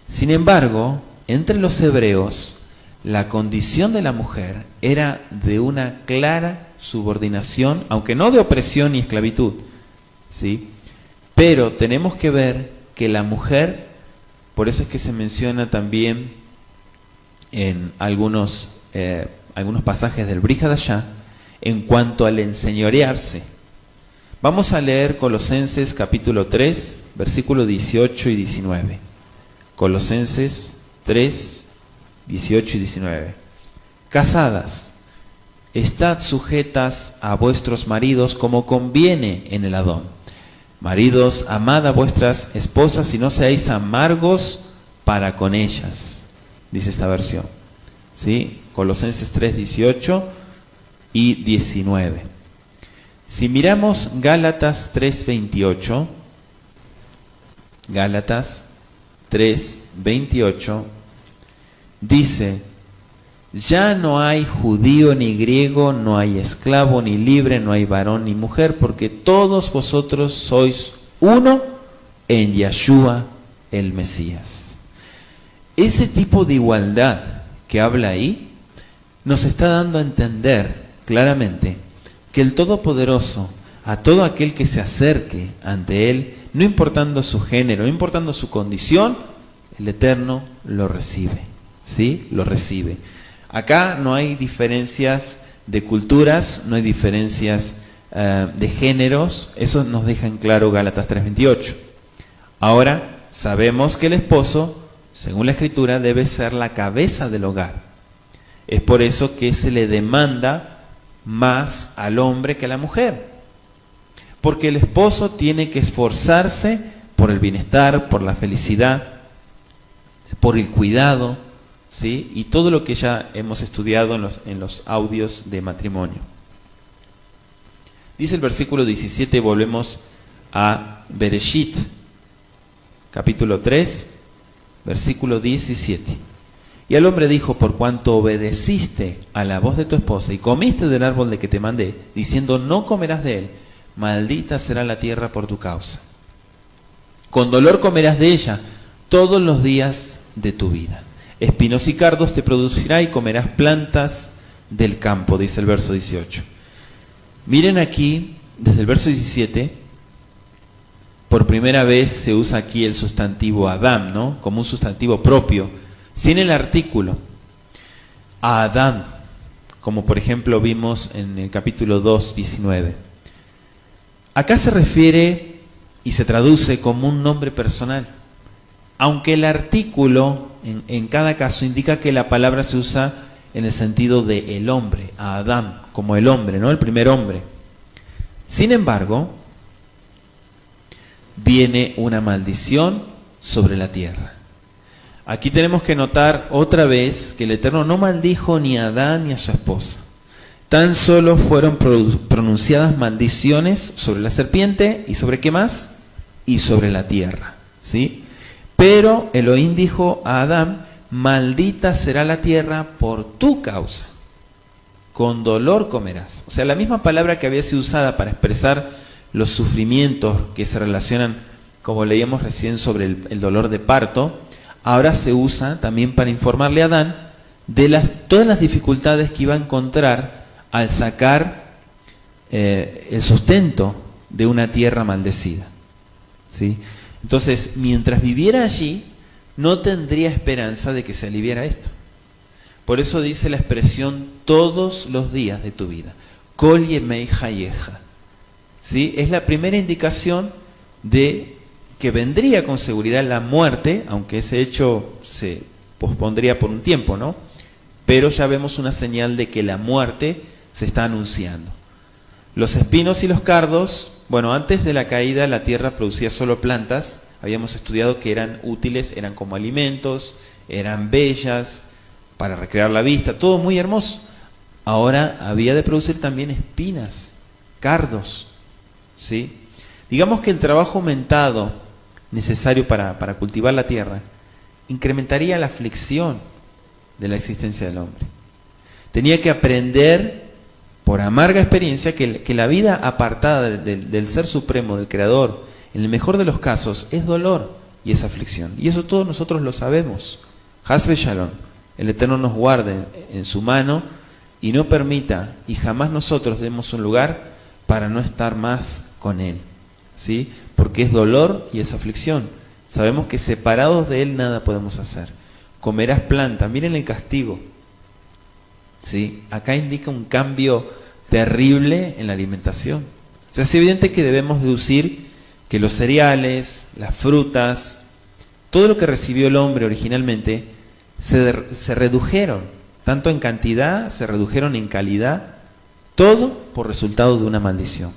Sin embargo, entre los hebreos, la condición de la mujer era de una clara subordinación, aunque no de opresión y esclavitud, ¿sí? Pero tenemos que ver que la mujer, por eso es que se menciona también en algunos pasajes del Brit Hadashah, en cuanto al enseñorearse. Vamos a leer Colosenses capítulo 3, versículos 18 y 19. Colosenses 3, 18 y 19. Casadas, estad sujetas a vuestros maridos como conviene en el Adón. Maridos, amad a vuestras esposas y no seáis amargos para con ellas, dice esta versión. ¿Sí? Colosenses 3, 18 y 19. Si miramos Gálatas 3, 28, Gálatas 3, 28, dice: ya no hay judío ni griego, no hay esclavo ni libre, no hay varón ni mujer, porque todos vosotros sois uno en Yeshua el Mesías. Ese tipo de igualdad que habla ahí nos está dando a entender claramente que el Todopoderoso, a todo aquel que se acerque ante Él, no importando su género, no importando su condición, el Eterno lo recibe, ¿sí? Lo recibe. Acá no hay diferencias de culturas, no hay diferencias de géneros, eso nos deja en claro Gálatas 3:28. Ahora, sabemos que el esposo, según la Escritura, debe ser la cabeza del hogar. Es por eso que se le demanda más al hombre que a la mujer. Porque el esposo tiene que esforzarse por el bienestar, por la felicidad, por el cuidado, ¿sí? Y todo lo que ya hemos estudiado en los audios de matrimonio. Dice el versículo 17, volvemos a Bereshit, capítulo 3, versículo 17. Y el hombre dijo: por cuanto obedeciste a la voz de tu esposa y comiste del árbol de que te mandé, diciendo no comerás de él, maldita será la tierra por tu causa. Con dolor comerás de ella todos los días de tu vida. Espinos y cardos te producirá y comerás plantas del campo, dice el verso 18. Miren aquí, desde el verso 17, por primera vez se usa aquí el sustantivo Adam, ¿no? Como un sustantivo propio, sin el artículo. A Adán, como por ejemplo vimos en el capítulo 2, 19. Acá se refiere y se traduce como un nombre personal, aunque el artículo en cada caso indica que la palabra se usa en el sentido de el hombre, a Adán, como el hombre, ¿no? El primer hombre. Sin embargo, viene una maldición sobre la tierra. Aquí tenemos que notar otra vez que el Eterno no maldijo ni a Adán ni a su esposa. Tan solo fueron pronunciadas maldiciones sobre la serpiente y sobre ¿qué más? Y sobre la tierra, ¿sí? Pero Elohim dijo a Adán: maldita será la tierra por tu causa. Con dolor comerás. O sea, la misma palabra que había sido usada para expresar los sufrimientos que se relacionan, como leíamos recién, sobre el dolor de parto, ahora se usa también para informarle a Adán de todas las dificultades que iba a encontrar al sacar el sustento de una tierra maldecida, ¿sí? Entonces, mientras viviera allí, no tendría esperanza de que se aliviara esto. Por eso dice la expresión todos los días de tu vida. Kol yemei hayeja, ¿sí? Es la primera indicación de que vendría con seguridad la muerte, aunque ese hecho se pospondría por un tiempo, ¿no? Pero ya vemos una señal de que la muerte se está anunciando. Los espinos y los cardos, bueno, antes de la caída la tierra producía solo plantas, habíamos estudiado que eran útiles, eran como alimentos, eran bellas, para recrear la vista, todo muy hermoso. Ahora había de producir también espinas, cardos, ¿sí? Digamos que el trabajo aumentado necesario para cultivar la tierra incrementaría la aflicción de la existencia del hombre. Tenía que aprender por amarga experiencia que la vida apartada del Ser Supremo, del Creador, en el mejor de los casos, es dolor y es aflicción. Y eso todos nosotros lo sabemos. Hasbe Shalom, el Eterno nos guarde en su mano y no permita y jamás nosotros demos un lugar para no estar más con Él, ¿sí? Porque es dolor y es aflicción. Sabemos que separados de Él nada podemos hacer. Comerás planta, miren el castigo, ¿sí? Acá indica un cambio terrible en la alimentación. O sea, es evidente que debemos deducir que los cereales, las frutas, todo lo que recibió el hombre originalmente, se redujeron, tanto en cantidad, se redujeron en calidad, todo por resultado de una maldición.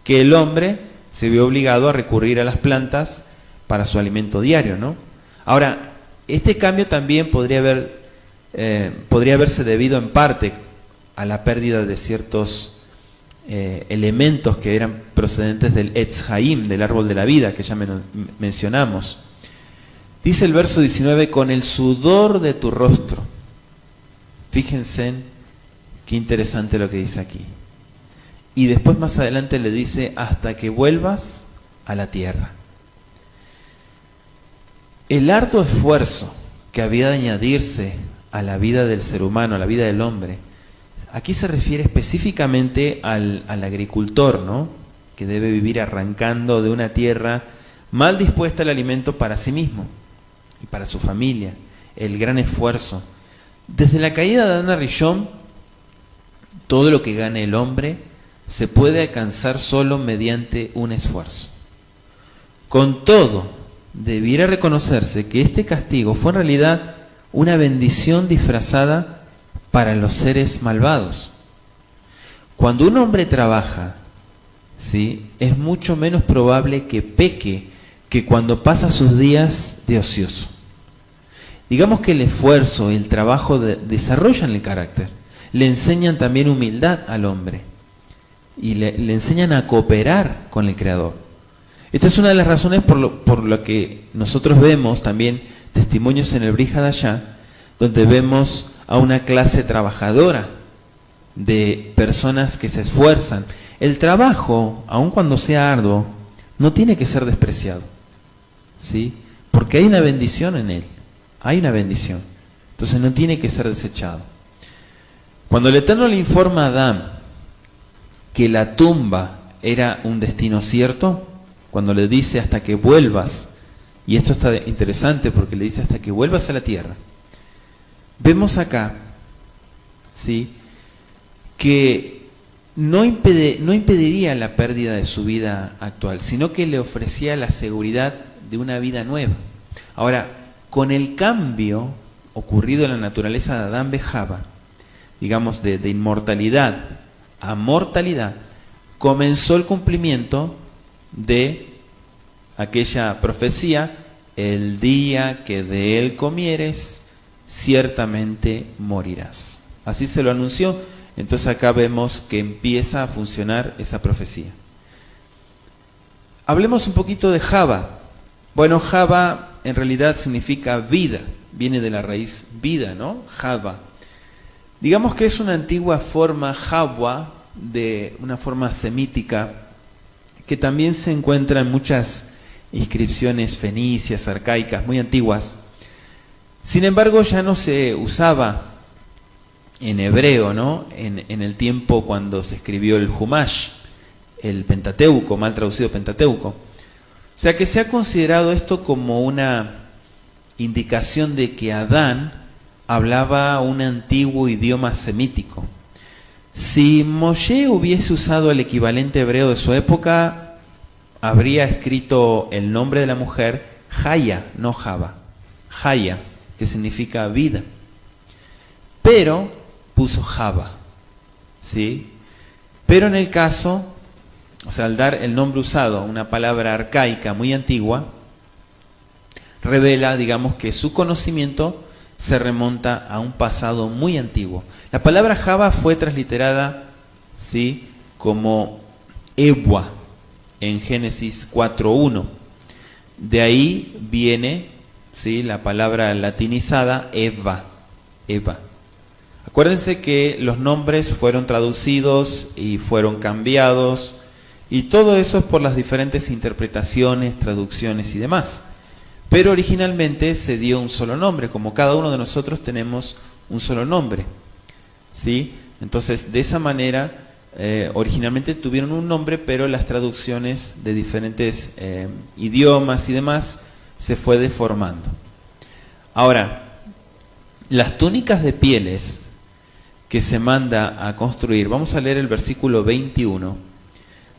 Que el hombre se vio obligado a recurrir a las plantas para su alimento diario, ¿no? Ahora, este cambio también podría haberse debido en parte a la pérdida de ciertos elementos que eran procedentes del Etz Haim, del árbol de la vida, que ya mencionamos. Dice el verso 19, con el sudor de tu rostro. Fíjense qué interesante lo que dice aquí. Y después más adelante le dice, hasta que vuelvas a la tierra. El arduo esfuerzo que había de añadirse a la vida del ser humano, a la vida del hombre, aquí se refiere específicamente al agricultor, ¿no? Que debe vivir arrancando de una tierra mal dispuesta al alimento para sí mismo y para su familia. El gran esfuerzo. Desde la caída de Adán Rishon, todo lo que gane el hombre se puede alcanzar solo mediante un esfuerzo. Con todo, debiera reconocerse que este castigo fue en realidad una bendición disfrazada para los seres malvados. Cuando un hombre trabaja, ¿sí?, es mucho menos probable que peque que cuando pasa sus días de ocioso. Digamos que el esfuerzo y el trabajo desarrollan el carácter, le enseñan también humildad al hombre y le enseñan a cooperar con el Creador. Esta es una de las razones por lo que nosotros vemos también testimonios en el Brit Hadashah, donde vemos a una clase trabajadora de personas que se esfuerzan. El trabajo, aun cuando sea arduo, no tiene que ser despreciado, ¿sí? Porque hay una bendición en él, hay una bendición. Entonces no tiene que ser desechado. Cuando el Eterno le informa a Adán que la tumba era un destino cierto, cuando le dice hasta que vuelvas, y esto está interesante porque le dice hasta que vuelvas a la tierra, vemos acá, ¿sí?, que no impediría la pérdida de su vida actual, sino que le ofrecía la seguridad de una vida nueva. Ahora, con el cambio ocurrido en la naturaleza de Adán Bejava, digamos de inmortalidad a mortalidad, comenzó el cumplimiento de aquella profecía: el día que de él comieres, ciertamente morirás. Así se lo anunció. Entonces acá vemos que empieza a funcionar esa profecía. Hablemos un poquito de Java. Bueno, Java en realidad significa vida, viene de la raíz vida, ¿no? Java. Digamos que es una antigua forma Java, de una forma semítica, que también se encuentra en muchas inscripciones fenicias, arcaicas, muy antiguas. Sin embargo, ya no se usaba en hebreo, ¿no?, en el tiempo cuando se escribió el Humash, el Pentateuco, mal traducido Pentateuco. O sea que se ha considerado esto como una indicación de que Adán hablaba un antiguo idioma semítico. Si Moshe hubiese usado el equivalente hebreo de su época, habría escrito el nombre de la mujer Haya, no Java. Haya, que significa vida. Pero puso Java, ¿sí? Pero en el caso, o sea, al dar el nombre usado a una palabra arcaica muy antigua, revela, digamos, que su conocimiento se remonta a un pasado muy antiguo. La palabra Java fue transliterada, ¿sí?, como Ewa en Génesis 4:1. De ahí viene, ¿sí?, la palabra latinizada Eva. Eva. Acuérdense que los nombres fueron traducidos y fueron cambiados, y todo eso es por las diferentes interpretaciones, traducciones y demás. Pero originalmente se dio un solo nombre, como cada uno de nosotros tenemos un solo nombre, ¿sí? Entonces, de esa manera, originalmente tuvieron un nombre, pero las traducciones de diferentes idiomas y demás se fue deformando. Ahora, las túnicas de pieles que se manda a construir, vamos a leer el versículo 21,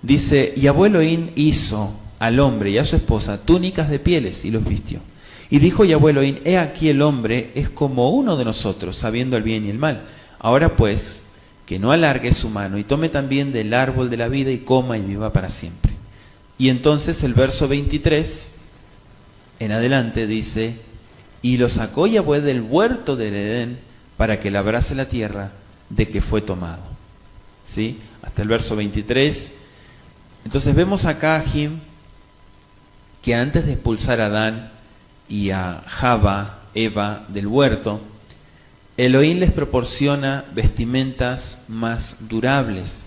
Dice, y Yahweh Elohim hizo al hombre y a su esposa túnicas de pieles y los vistió. Y dijo Yahweh Elohim, he aquí el hombre es como uno de nosotros, sabiendo el bien y el mal. Ahora pues, que no alargue su mano y tome también del árbol de la vida y coma y viva para siempre. Y entonces el verso 23 en adelante dice, y lo sacó Yahweh del huerto del Edén para que labrase la tierra de que fue tomado. ¿Sí? Hasta el verso 23. Entonces vemos acá a Jim que antes de expulsar a Adán y a Java, Eva, del huerto, Elohim les proporciona vestimentas más durables,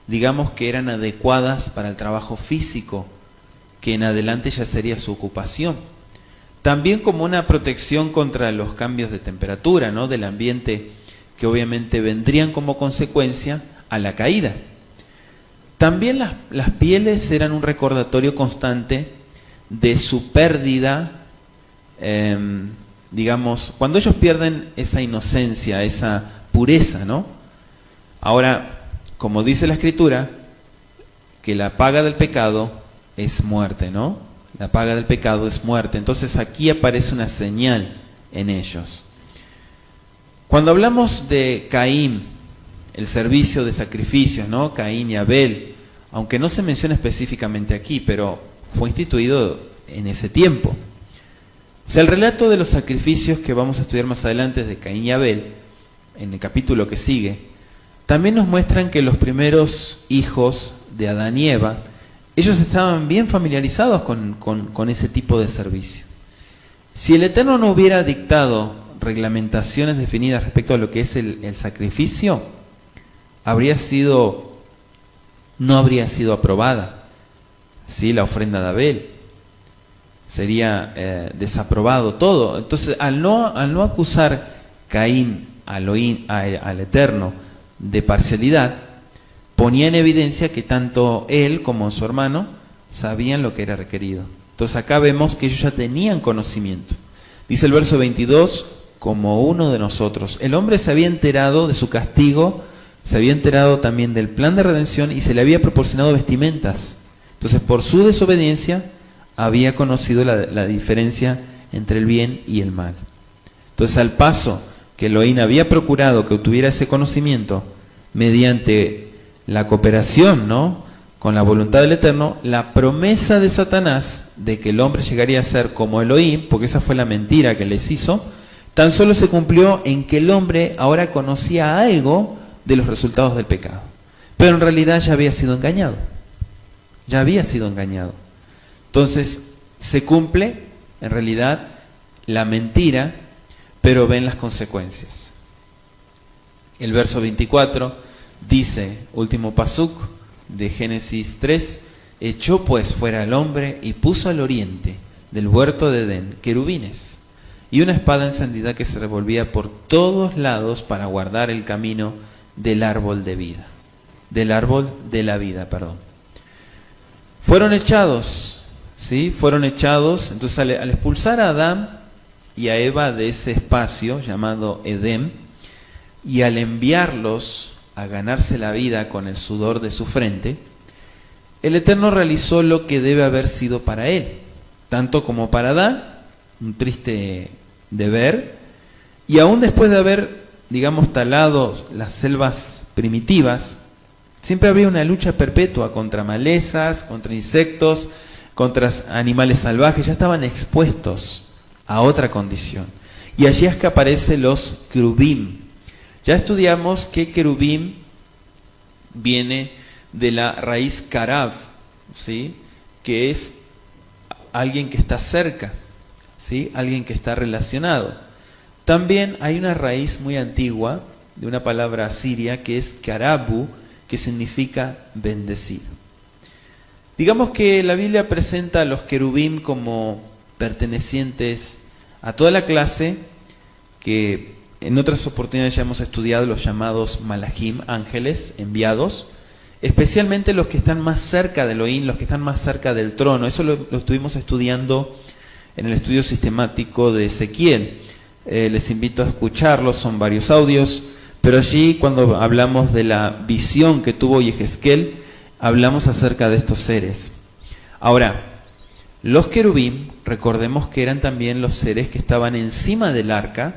digamos que eran adecuadas para el trabajo físico, que en adelante ya sería su ocupación. También como una protección contra los cambios de temperatura, ¿no?, del ambiente, que obviamente vendrían como consecuencia a la caída. También las pieles eran un recordatorio constante de su pérdida, digamos, cuando ellos pierden esa inocencia, esa pureza, ¿no? Ahora, como dice la Escritura, que la paga del pecado es muerte, ¿no? La paga del pecado es muerte. Entonces aquí aparece una señal en ellos. Cuando hablamos de Caín, el servicio de sacrificios, ¿no? Caín y Abel, aunque no se menciona específicamente aquí, pero fue instituido en ese tiempo. O sea, el relato de los sacrificios que vamos a estudiar más adelante de Caín y Abel, en el capítulo que sigue, también nos muestran que los primeros hijos de Adán y Eva, ellos estaban bien familiarizados con ese tipo de servicio. Si el Eterno no hubiera dictado reglamentaciones definidas respecto a lo que es el sacrificio, no habría sido aprobada, ¿sí?, la ofrenda de Abel. Sería desaprobado todo. Entonces, al no acusar Caín al Eterno de parcialidad, ponía en evidencia que tanto él como su hermano sabían lo que era requerido. Entonces acá vemos que ellos ya tenían conocimiento. Dice el verso 22, como uno de nosotros. El hombre se había enterado de su castigo, se había enterado también del plan de redención y se le había proporcionado vestimentas. Entonces, por su desobediencia, había conocido la diferencia entre el bien y el mal. Entonces, al paso que Elohim había procurado que obtuviera ese conocimiento mediante la cooperación, ¿no?, con la voluntad del Eterno, la promesa de Satanás de que el hombre llegaría a ser como Elohim, porque esa fue la mentira que les hizo, tan solo se cumplió en que el hombre ahora conocía algo de los resultados del pecado. Pero en realidad ya había sido engañado. Ya había sido engañado. Entonces, se cumple, en realidad, la mentira, pero ven las consecuencias. El verso 24 dice, último pasuk de Génesis 3, echó pues fuera al hombre y puso al oriente del huerto de Edén querubines y una espada encendida que se revolvía por todos lados para guardar el camino del árbol de vida, del árbol de la vida, perdón. Fueron echados, ¿sí? Fueron echados. Entonces al expulsar a Adán y a Eva de ese espacio llamado Edén, y al enviarlos a ganarse la vida con el sudor de su frente, el Eterno realizó lo que debe haber sido para él, tanto como para Adán, un triste deber, y aún después de haber, digamos, talado las selvas primitivas, siempre había una lucha perpetua contra malezas, contra insectos, contra animales salvajes. Ya estaban expuestos a otra condición. Y allí es que aparecen los querubim. Ya estudiamos que querubim viene de la raíz karab, ¿sí?, que es alguien que está cerca, ¿sí?, alguien que está relacionado. También hay una raíz muy antigua de una palabra siria que es karabu, que significa bendecido. Digamos que la Biblia presenta a los querubim como pertenecientes a toda la clase que en otras oportunidades ya hemos estudiado, los llamados malajim, ángeles enviados, especialmente los que están más cerca de Elohim, los que están más cerca del trono. Eso lo estuvimos estudiando en el estudio sistemático de Ezequiel. Les invito a escucharlos, son varios audios, pero allí cuando hablamos de la visión que tuvo Yehezkel, hablamos acerca de estos seres. Ahora, los querubín, recordemos que eran también los seres que estaban encima del arca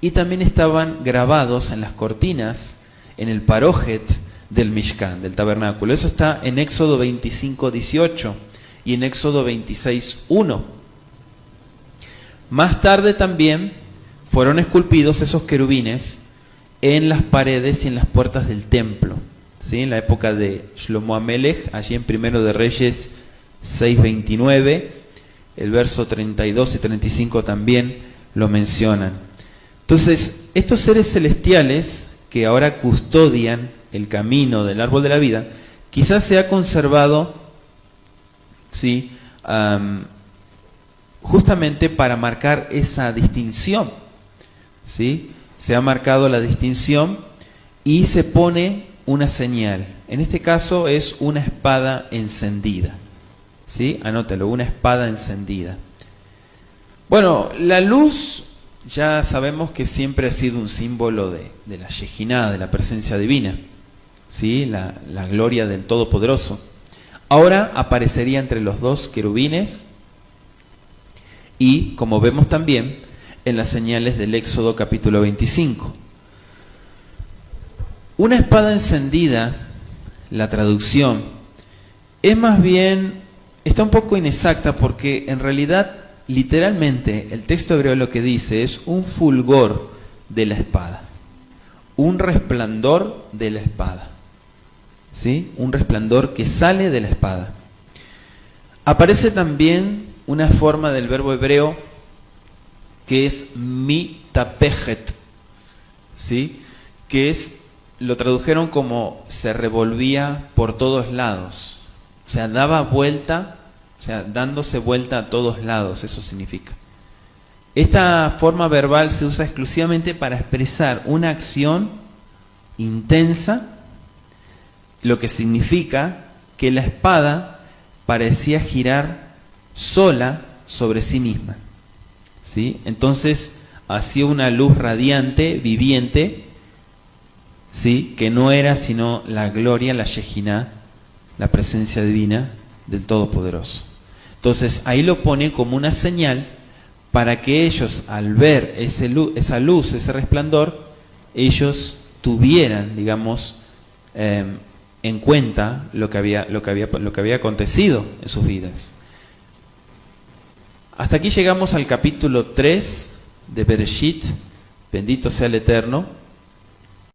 y también estaban grabados en las cortinas, en el parójet del Mishkan, del tabernáculo. Eso está en Éxodo 25:18 y en Éxodo 26:1. Más tarde también fueron esculpidos esos querubines en las paredes y en las puertas del templo, ¿sí? En la época de Shlomo Amelech, allí en Primero de Reyes 6:29, el verso 32 y 35 también lo mencionan. Entonces, estos seres celestiales que ahora custodian el camino del árbol de la vida, quizás se ha conservado, ¿sí? Justamente para marcar esa distinción, ¿sí? Se ha marcado la distinción y se pone una señal. En este caso es una espada encendida, ¿sí? Anótelo, una espada encendida. Bueno, la luz ya sabemos que siempre ha sido un símbolo de la Shejiná, de la presencia divina, ¿sí? La gloria del Todopoderoso. Ahora aparecería entre los dos querubines y, como vemos también, en las señales del Éxodo capítulo 25. Una espada encendida, la traducción, es más bien, está un poco inexacta porque en realidad, literalmente, el texto hebreo lo que dice es un fulgor de la espada, un resplandor de la espada, ¿sí? Un resplandor que sale de la espada. Aparece también una forma del verbo hebreo que es mitapejet, ¿sí? Que es, lo tradujeron como se revolvía por todos lados, o sea, daba vuelta, o sea, dándose vuelta a todos lados, eso significa. Esta forma verbal se usa exclusivamente para expresar una acción intensa, lo que significa que la espada parecía girar sola sobre sí misma, ¿sí? Entonces hacía una luz radiante, viviente, ¿sí? Que no era sino la gloria, la Shejiná, la presencia divina del Todopoderoso. Entonces ahí lo pone como una señal para que ellos, al ver esa luz, ese resplandor, ellos tuvieran, digamos, en cuenta lo que había acontecido en sus vidas. Hasta aquí llegamos al capítulo 3 de Bereshit, bendito sea el Eterno.